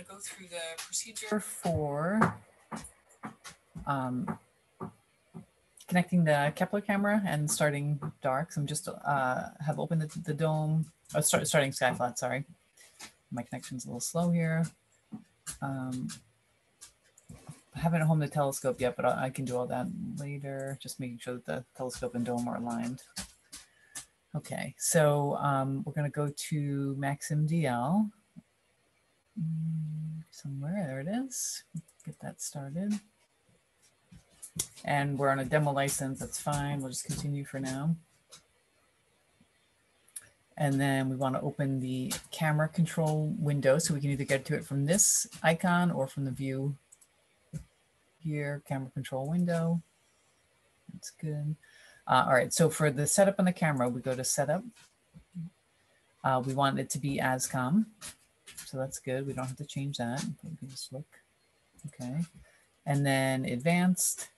going to go through the procedure for connecting the Kepler camera and starting dark. So I'm just have opened the dome, starting Skyflats, sorry. My connection's a little slow here. I haven't homed the telescope yet, but I can do all that later, just making sure that the telescope and dome are aligned. Okay, so we're going to go to MaxMDL. Somewhere, there it is. Get that started. And we're on a demo license, that's fine. We'll just continue for now. And then we want to open the camera control window, so we can either get to it from this icon or from the view here, camera control window. That's good. All right, so for the setup on the camera, we go to setup. We want it to be ASCOM, so that's good. We don't have to change that. We can just look. Okay, and then advanced.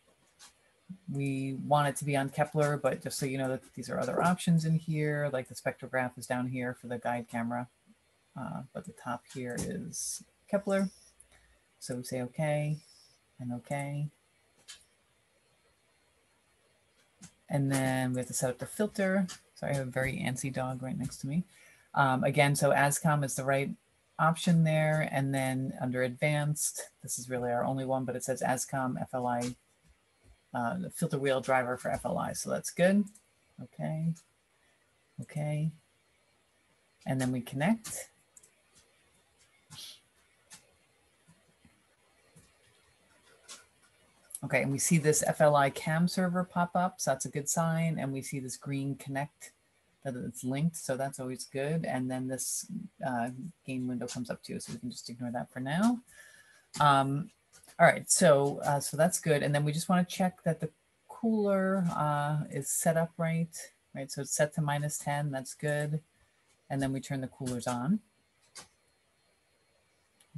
We want it to be on Kepler, but just so you know that these are other options in here, like the spectrograph is down here for the guide camera, but the top here is Kepler. So we say okay and okay. And then we have to set up the filter. Sorry, I have a very antsy dog right next to me. Again, so ASCOM is the right option there. And then under advanced, this is really our only one, but it says ASCOM FLI, the filter wheel driver for FLI. So that's good. Okay. Okay. And then we connect. Okay, and we see this FLI cam server pop up, so that's a good sign. And we see this green connect, that it's linked, so that's always good. And then this gain window comes up too, so we can just ignore that for now. All right, so that's good. And then we just want to check that the cooler is set up right? So it's set to -10, that's good. And then we turn the coolers on.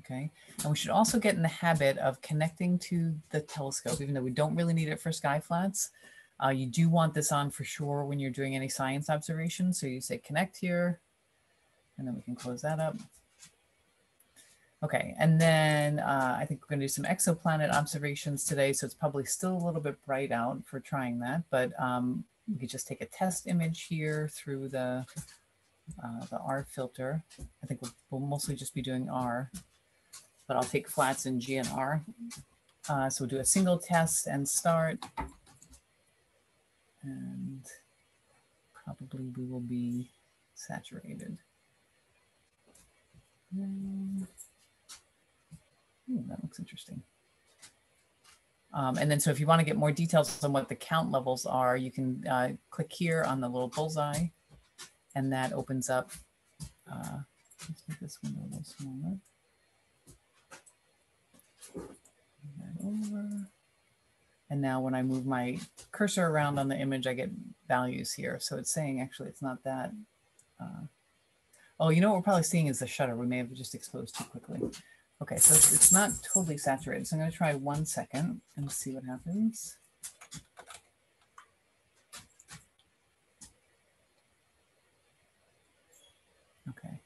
Okay, and we should also get in the habit of connecting to the telescope, even though we don't really need it for Skyflats. You do want this on for sure when you're doing any science observations. So you say connect here, and then we can close that up. Okay, and then I think we're going to do some exoplanet observations today. So it's probably still a little bit bright out for trying that, but we could just take a test image here through the R filter. I think we'll mostly just be doing R, but I'll take flats in G and R. So we'll do a single test and start. And probably we will be saturated. That looks interesting. And then so if you want to get more details on what the count levels are, you can click here on the little bullseye, and that opens up. Let's make this window a little smaller. Move that over. And now when I move my cursor around on the image, I get values here. So it's saying actually it's not that. Oh, you know what we're probably seeing is the shutter. We may have just exposed too quickly. Okay, so it's not totally saturated. So I'm going to try 1 second and see what happens. Okay.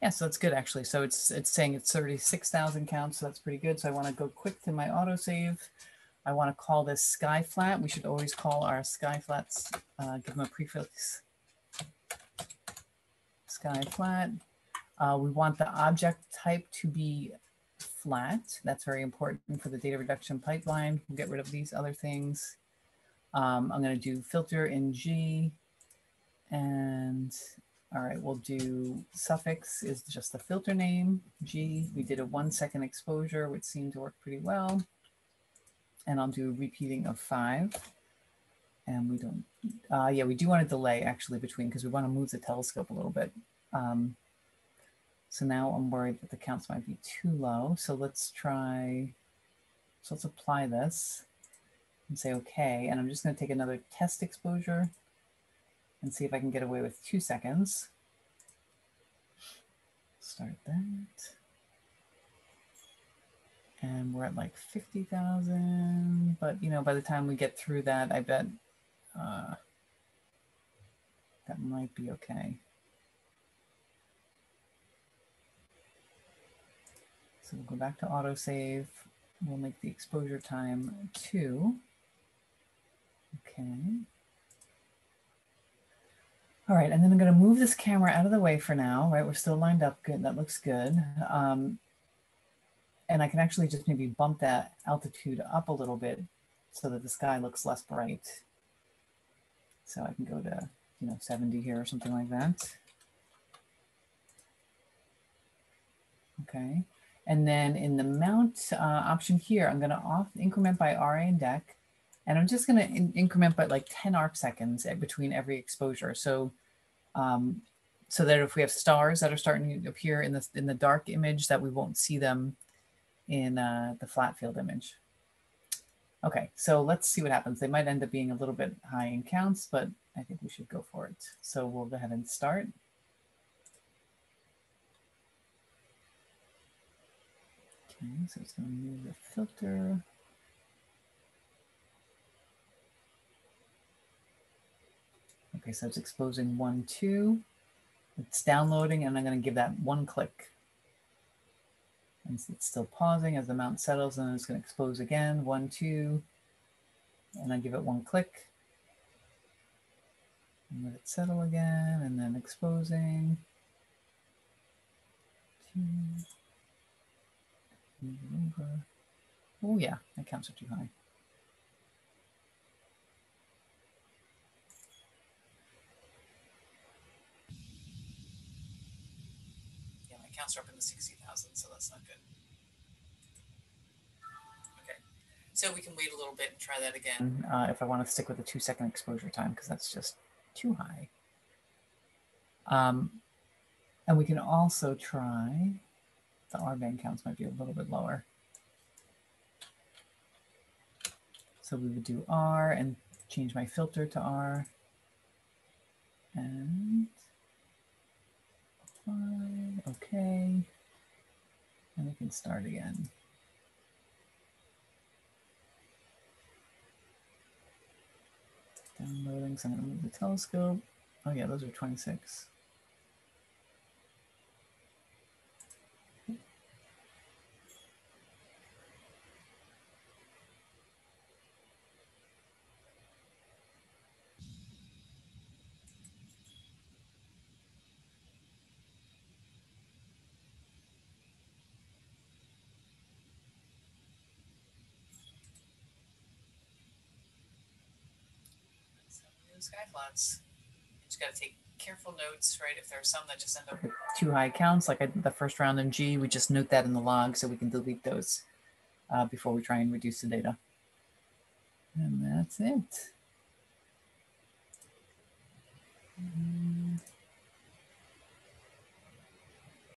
Yeah, so that's good actually. So it's saying it's 36,000 counts, so that's pretty good. So I want to go quick to my autosave. I want to call this Skyflat. We should always call our Skyflats, give them a prefix, Skyflat. We want the object type to be flat. That's very important for the data reduction pipeline. We'll get rid of these other things. I'm going to do filter in G, and all right, we'll do suffix is just the filter name, G. We did a 1 second exposure, which seemed to work pretty well. And I'll do repeating of 5. And we don't, yeah, we do want a delay actually between, because we want to move the telescope a little bit. So now I'm worried that the counts might be too low. So let's try, so let's apply this and say okay. And I'm just going to take another test exposure and see if I can get away with 2 seconds. Start that. And we're at like 50,000, but you know, by the time we get through that, I bet that might be okay. So we'll go back to autosave. We'll make the exposure time 2. Okay. All right, and then I'm going to move this camera out of the way for now, right? We're still lined up good. That looks good. And I can actually just maybe bump that altitude up a little bit so that the sky looks less bright. So I can go to, 70 here or something like that. Okay. And then in the mount option here, I'm going to increment by RA and DEC. And I'm just going to increment by like 10 arc seconds between every exposure. So, so that if we have stars that are starting to appear in the dark image, that we won't see them in the flat field image. Okay, so let's see what happens. They might end up being a little bit high in counts, but I think we should go for it. So we'll go ahead and start. Okay, so it's going to move the filter. Okay, so it's exposing 1, 2. It's downloading, and I'm going to give that 1 click. And it's still pausing as the mount settles, and it's going to expose again, 1, 2. And I give it 1 click. And let it settle again, and then exposing. 2. Move it over. Oh yeah, my counts are too high. Yeah, my counts are up in the 60,000, so that's not good. Okay, so we can wait a little bit and try that again if I want to stick with the 2-second exposure time, because that's just too high. And we can also try, the R band counts might be a little bit lower. So we would do R and change my filter to R. And apply, okay. And we can start again. Downloading, so I'm going to move the telescope. Oh yeah, those are 26. Skyflats. You just got to take careful notes, right? If there are some that just end up with too high counts, like the first round in G, we just note that in the log so we can delete those before we try and reduce the data. And that's it.